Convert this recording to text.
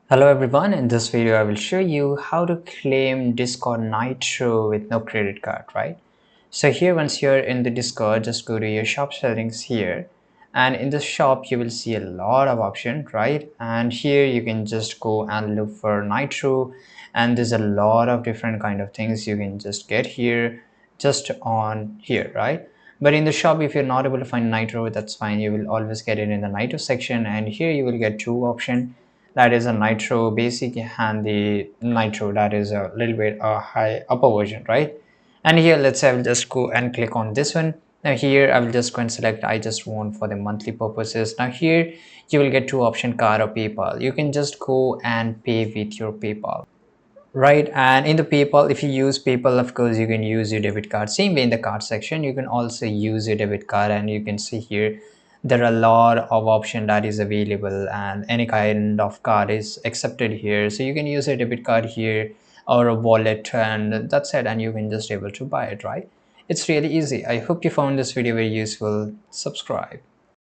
Hello everyone, in this video I will show you how to claim Discord Nitro with no credit card, right? So here once you're in the Discord, just go to your shop settings here, and in the shop you will see a lot of options, right? And here you can just go and look for Nitro, and there's a lot of different kind of things you can just get here just on here, right? But in the shop, if you're not able to find Nitro, that's fine. You will always get it in the Nitro section, and here you will get two options, that is a Nitro basic and the Nitro that is a little bit a high upper version, right? And here let's say I will just go and click on this one. Now here I will just go and select I just want for the monthly purposes. Now here you will get two option, card or PayPal. You can just go and pay with your PayPal, right? And in the PayPal, if you use PayPal, of course you can use your debit card. Same way in the card section you can also use your debit card, and you can see here there are a lot of option that is available, and any kind of card is accepted here, so you can use a debit card here or a wallet, and that's it, and you can just able to buy it, right? It's really easy. I hope you found this video very useful. Subscribe.